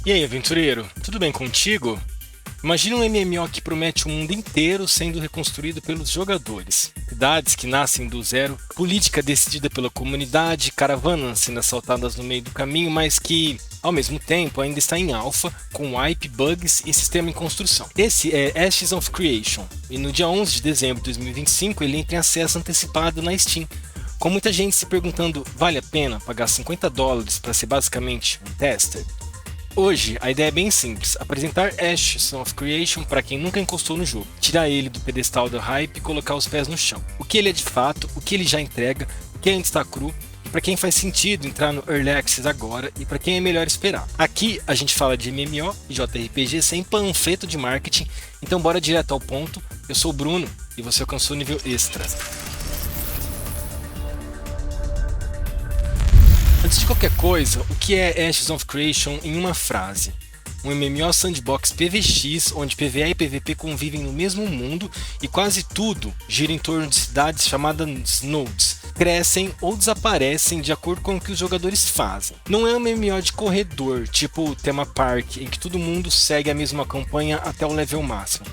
E aí, aventureiro, tudo bem contigo? Imagina um MMO que promete o mundo inteiro sendo reconstruído pelos jogadores. Cidades que nascem do zero, política decidida pela comunidade, caravanas sendo assaltadas no meio do caminho, mas que, ao mesmo tempo, ainda está em alpha, com wipe, bugs e sistema em construção. Esse é Ashes of Creation, e no dia 11 de dezembro de 2025 ele entra em acesso antecipado na Steam. Com muita gente se perguntando, vale a pena pagar $50 para ser basicamente um tester? Hoje, a ideia é bem simples, apresentar Ashes of Creation para quem nunca encostou no jogo, tirar ele do pedestal do hype e colocar os pés no chão. O que ele é de fato, o que ele já entrega, o que ainda está cru, e para quem faz sentido entrar no Early Access agora e para quem é melhor esperar. Aqui a gente fala de MMO e JRPG sem panfleto de marketing, então bora direto ao ponto. Eu sou o Bruno e você alcançou o nível extra. Antes de qualquer coisa, o que é Ashes of Creation em uma frase? Um MMO sandbox PvX, onde PvE e PvP convivem no mesmo mundo e quase tudo gira em torno de cidades chamadas nodes. Crescem ou desaparecem de acordo com o que os jogadores fazem. Não é um MMO de corredor, tipo o Tema Park, em que todo mundo segue a mesma campanha até o level máximo.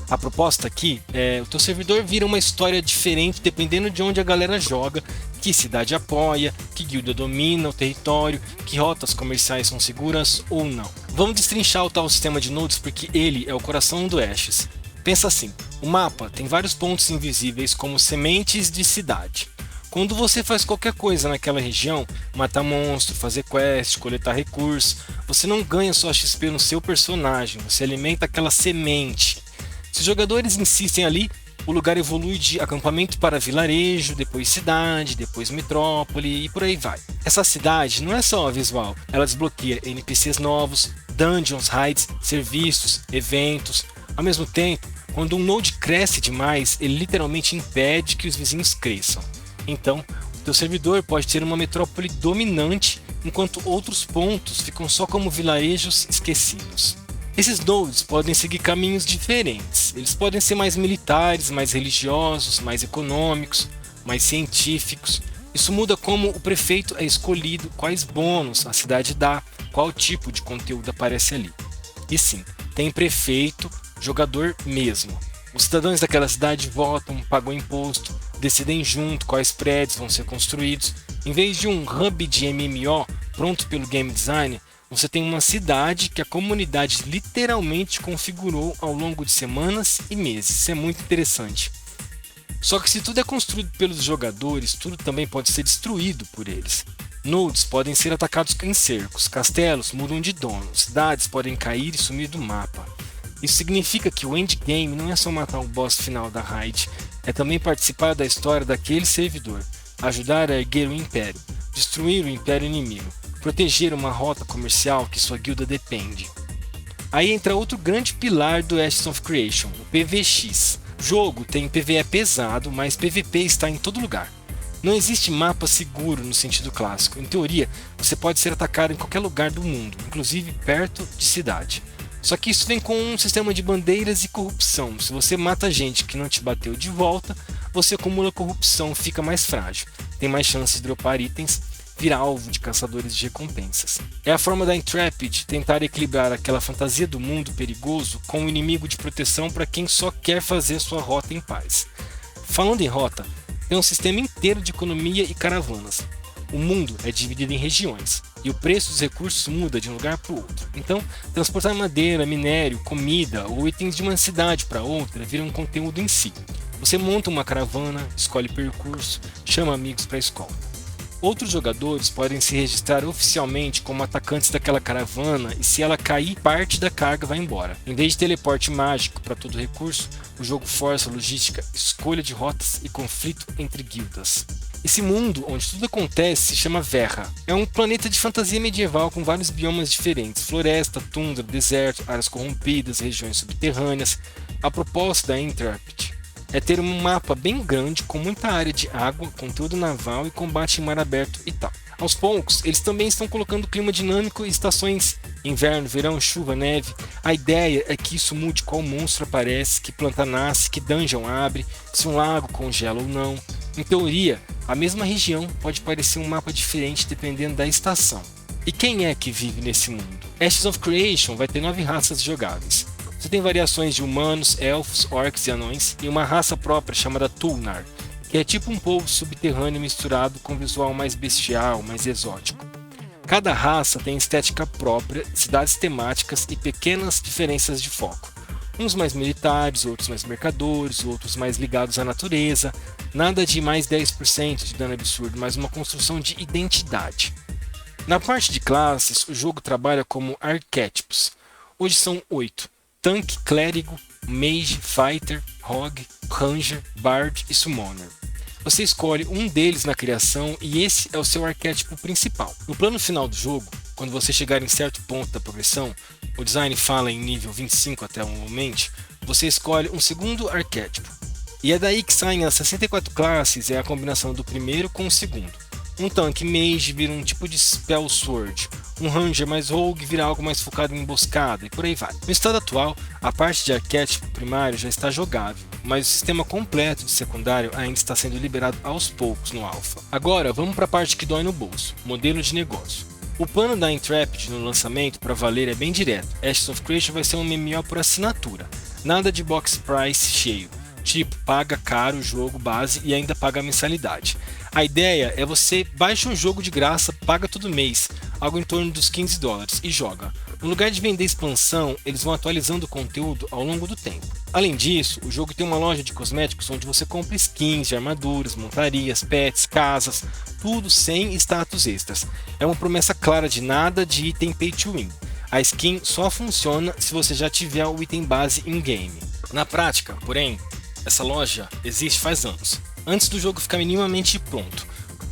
A proposta aqui é o teu servidor vira uma história diferente dependendo de onde a galera joga, que cidade apoia, que guilda domina o território, que rotas comerciais são seguras ou não. Vamos destrinchar o tal sistema de nodes porque ele é o coração do Ashes. Pensa assim, o mapa tem vários pontos invisíveis como sementes de cidade. Quando você faz qualquer coisa naquela região, matar monstro, fazer quest, coletar recursos, você não ganha só XP no seu personagem, você alimenta aquela semente. Se os jogadores insistem ali, o lugar evolui de acampamento para vilarejo, depois cidade, depois metrópole e por aí vai. Essa cidade não é só visual, ela desbloqueia NPCs novos, dungeons, raids, serviços, eventos. Ao mesmo tempo, quando um node cresce demais, ele literalmente impede que os vizinhos cresçam. Então, o teu servidor pode ter uma metrópole dominante, enquanto outros pontos ficam só como vilarejos esquecidos. Esses nodes podem seguir caminhos diferentes. Eles podem ser mais militares, mais religiosos, mais econômicos, mais científicos. Isso muda como o prefeito é escolhido, quais bônus a cidade dá, qual tipo de conteúdo aparece ali. E sim, tem prefeito, jogador mesmo. Os cidadãos daquela cidade votam, pagam imposto, decidem junto quais prédios vão ser construídos. Em vez de um hub de MMO pronto pelo game designer, você tem uma cidade que a comunidade literalmente configurou ao longo de semanas e meses. Isso é muito interessante. Só que se tudo é construído pelos jogadores, tudo também pode ser destruído por eles. Nodes podem ser atacados em cercos, castelos mudam de dono, cidades podem cair e sumir do mapa. Isso significa que o endgame não é só matar o boss final da raid, é também participar da história daquele servidor, ajudar a erguer o império, destruir o império inimigo, proteger uma rota comercial que sua guilda depende. Aí entra outro grande pilar do Ashes of Creation, o PvX. O jogo tem PvE pesado, mas PvP está em todo lugar. Não existe mapa seguro no sentido clássico. Em teoria, você pode ser atacado em qualquer lugar do mundo, inclusive perto de cidade. Só que isso vem com um sistema de bandeiras e corrupção. Se você mata gente que não te bateu de volta, você acumula corrupção, fica mais frágil, tem mais chance de dropar itens, vira alvo de caçadores de recompensas. É a forma da Intrepid tentar equilibrar aquela fantasia do mundo perigoso com o inimigo de proteção para quem só quer fazer sua rota em paz. Falando em rota, tem um sistema inteiro de economia e caravanas. O mundo é dividido em regiões e o preço dos recursos muda de um lugar para o outro. Então, transportar madeira, minério, comida ou itens de uma cidade para outra vira um conteúdo em si. Você monta uma caravana, escolhe percurso, chama amigos para a escolta. Outros jogadores podem se registrar oficialmente como atacantes daquela caravana e se ela cair, parte da carga vai embora. Em vez de teleporte mágico para todo recurso, o jogo força logística, escolha de rotas e conflito entre guildas. Esse mundo onde tudo acontece se chama Verra. É um planeta de fantasia medieval com vários biomas diferentes, floresta, tundra, deserto, áreas corrompidas, regiões subterrâneas. A proposta da Intrepid é ter um mapa bem grande com muita área de água, conteúdo naval e combate em mar aberto e tal. Aos poucos, eles também estão colocando clima dinâmico e estações inverno, verão, chuva, neve. A ideia é que isso mude qual monstro aparece, que planta nasce, que dungeon abre, se um lago congela ou não. Em teoria, a mesma região pode parecer um mapa diferente dependendo da estação. E quem é que vive nesse mundo? Ashes of Creation vai ter 9 raças jogáveis. Você tem variações de humanos, elfos, orcs e anões, e uma raça própria chamada Tulnar, que é tipo um povo subterrâneo misturado com visual mais bestial, mais exótico. Cada raça tem estética própria, cidades temáticas e pequenas diferenças de foco. Uns mais militares, outros mais mercadores, outros mais ligados à natureza. Nada de mais 10% de dano absurdo, mas uma construção de identidade. Na parte de classes, o jogo trabalha como arquétipos. Hoje são 8. Tanque, Clérigo, Mage, Fighter, Rogue, Ranger, Bard e Summoner. Você escolhe um deles na criação e esse é o seu arquétipo principal. No plano final do jogo, quando você chegar em certo ponto da progressão, o design fala em nível 25 até o momento, você escolhe um segundo arquétipo. E é daí que saem as 64 classes, é a combinação do primeiro com o segundo. Um tanque Mage vira um tipo de Spell Sword, um Ranger mais Rogue vira algo mais focado em emboscada e por aí vai. No estado atual, a parte de arquétipo primário já está jogável, mas o sistema completo de secundário ainda está sendo liberado aos poucos no alpha. Agora vamos para a parte que dói no bolso, modelo de negócio. O plano da Intrepid no lançamento para valer é bem direto. Ashes of Creation vai ser um MMO por assinatura, nada de box price cheio. Tipo, paga caro o jogo base e ainda paga a mensalidade. A ideia é você baixa um jogo de graça, paga todo mês, algo em torno dos $15 e joga. No lugar de vender expansão, eles vão atualizando o conteúdo ao longo do tempo. Além disso, o jogo tem uma loja de cosméticos onde você compra skins de armaduras, montarias, pets, casas, tudo sem status extras. É uma promessa clara de nada de item pay to win. A skin só funciona se você já tiver o item base in-game. Na prática, porém, essa loja existe faz anos, antes do jogo ficar minimamente pronto.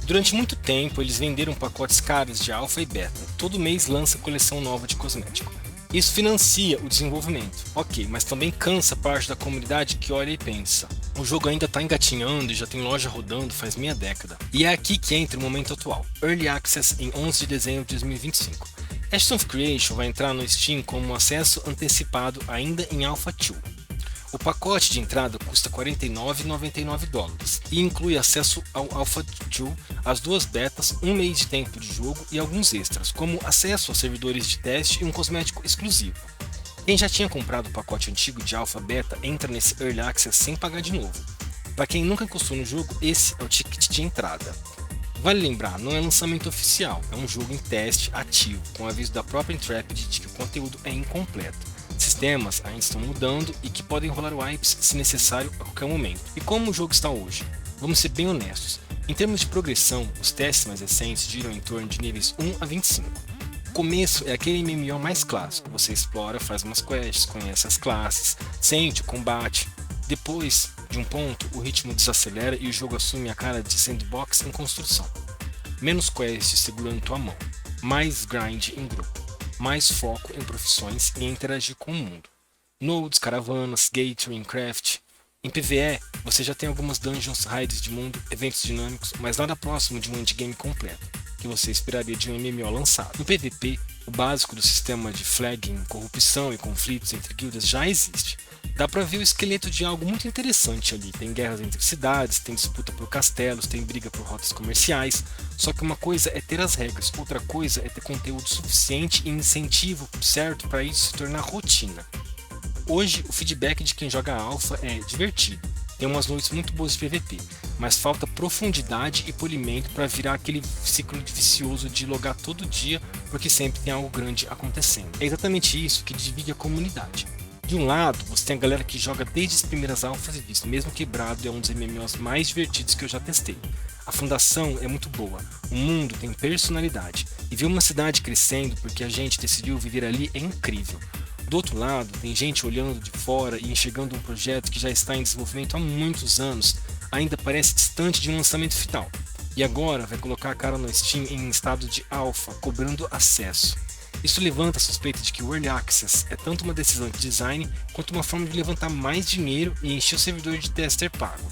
Durante muito tempo eles venderam pacotes caros de alpha e beta, todo mês lança coleção nova de cosmético. Isso financia o desenvolvimento, ok, mas também cansa parte da comunidade que olha e pensa. O jogo ainda está engatinhando e já tem loja rodando faz meia década. E é aqui que entra o momento atual, Early Access em 11 de dezembro de 2025. Ashes of Creation vai entrar no Steam como acesso antecipado ainda em Alpha 2. O pacote de entrada custa $49,99 e inclui acesso ao Alpha 2, as 2 betas, um mês de tempo de jogo e alguns extras, como acesso a servidores de teste e um cosmético exclusivo. Quem já tinha comprado o pacote antigo de Alpha Beta entra nesse Early Access sem pagar de novo. Para quem nunca encostou no jogo, esse é o ticket de entrada. Vale lembrar, não é lançamento oficial, é um jogo em teste ativo, com aviso da própria Intrepid de que o conteúdo é incompleto. Sistemas ainda estão mudando e que podem rolar wipes se necessário a qualquer momento. E como o jogo está hoje? Vamos ser bem honestos. Em termos de progressão, os testes mais recentes giram em torno de níveis 1 a 25. O começo é aquele MMO mais clássico, você explora, faz umas quests, conhece as classes, sente o combate. Depois de um ponto, o ritmo desacelera e o jogo assume a cara de sandbox em construção. Menos quests segurando tua mão, mais grind em grupo. Mais foco em profissões e em interagir com o mundo. Nodes, caravanas, gateway, craft. Em PvE, você já tem algumas dungeons, raids de mundo, eventos dinâmicos, mas nada próximo de um endgame completo, que você esperaria de um MMO lançado. No PvP, o básico do sistema de flagging, corrupção e conflitos entre guildas já existe. Dá pra ver o esqueleto de algo muito interessante ali. Tem guerras entre cidades, tem disputa por castelos, tem briga por rotas comerciais. Só que uma coisa é ter as regras, outra coisa é ter conteúdo suficiente e incentivo certo para isso se tornar rotina. Hoje, o feedback de quem joga Alpha é divertido. Tem umas noites muito boas de PVP, mas falta profundidade e polimento para virar aquele ciclo vicioso de logar todo dia porque sempre tem algo grande acontecendo. É exatamente isso que divide a comunidade. De um lado, você tem a galera que joga desde as primeiras alfas e diz, mesmo quebrado é um dos MMOs mais divertidos que eu já testei. A fundação é muito boa, o mundo tem personalidade, e ver uma cidade crescendo porque a gente decidiu viver ali é incrível. Do outro lado, tem gente olhando de fora e enxergando um projeto que já está em desenvolvimento há muitos anos, ainda parece distante de um lançamento final, e agora vai colocar a cara no Steam em estado de alpha, cobrando acesso. Isso levanta a suspeita de que o Early Access é tanto uma decisão de design quanto uma forma de levantar mais dinheiro e encher o servidor de tester pago.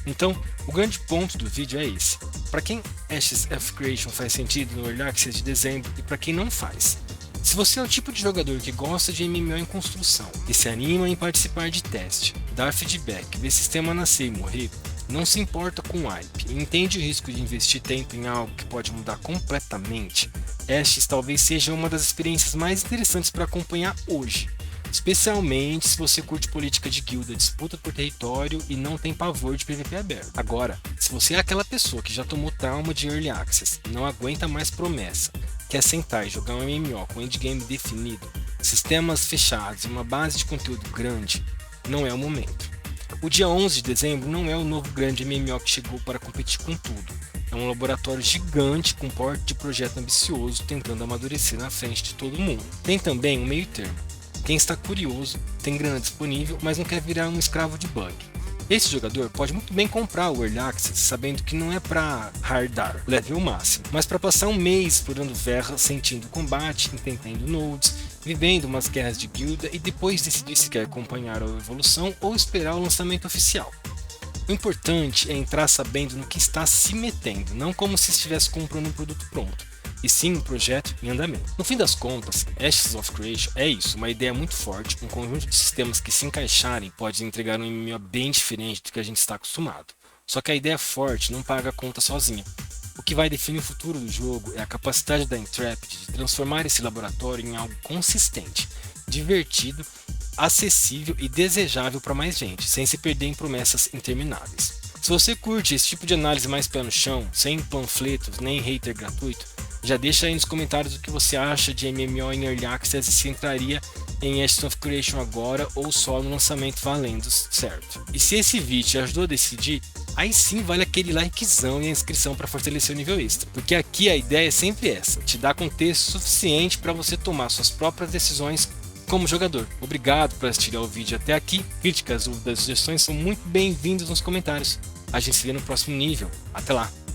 Então, o grande ponto do vídeo é esse. Para quem Ashes of Creation faz sentido no Early Access de dezembro e para quem não faz. Se você é o tipo de jogador que gosta de MMO em construção e se anima em participar de teste, dar feedback, ver sistema nascer e morrer, não se importa com o hype e entende o risco de investir tempo em algo que pode mudar completamente, Ashes talvez seja uma das experiências mais interessantes para acompanhar hoje, especialmente se você curte política de guilda, disputa por território e não tem pavor de PVP aberto. Agora, se você é aquela pessoa que já tomou trauma de Early Access e não aguenta mais promessa, quer sentar e jogar um MMO com endgame definido, sistemas fechados e uma base de conteúdo grande, não é o momento. O dia 11 de dezembro não é o novo grande MMO que chegou para competir com tudo. É um laboratório gigante com porte de projeto ambicioso tentando amadurecer na frente de todo mundo. Tem também um meio termo. Quem está curioso, tem grana disponível, mas não quer virar um escravo de bug. Esse jogador pode muito bem comprar o Early Access sabendo que não é para hardar level máximo, mas para passar um mês explorando Verra, sentindo o combate, entendendo nodes, vivendo umas guerras de guilda e depois decidir se quer acompanhar a evolução ou esperar o lançamento oficial. O importante é entrar sabendo no que está se metendo, não como se estivesse comprando um produto pronto, e sim um projeto em andamento. No fim das contas, Ashes of Creation é isso, uma ideia muito forte, um conjunto de sistemas que se encaixarem pode entregar um MMO bem diferente do que a gente está acostumado. Só que a ideia forte não paga a conta sozinha. O que vai definir o futuro do jogo é a capacidade da Intrepid de transformar esse laboratório em algo consistente, divertido, acessível e desejável para mais gente, sem se perder em promessas intermináveis. Se você curte esse tipo de análise mais pé no chão, sem panfletos nem hater gratuito, já deixa aí nos comentários o que você acha de MMO em Early Access e se entraria em Ashes of Creation agora ou só no lançamento valendo, certo? E se esse vídeo te ajudou a decidir, aí sim vale aquele likezão e a inscrição para fortalecer o nível extra. Porque aqui a ideia é sempre essa, te dar contexto suficiente para você tomar suas próprias decisões como jogador. Obrigado por assistir ao vídeo até aqui. Críticas, dúvidas e sugestões são muito bem-vindas nos comentários. A gente se vê no próximo nível. Até lá!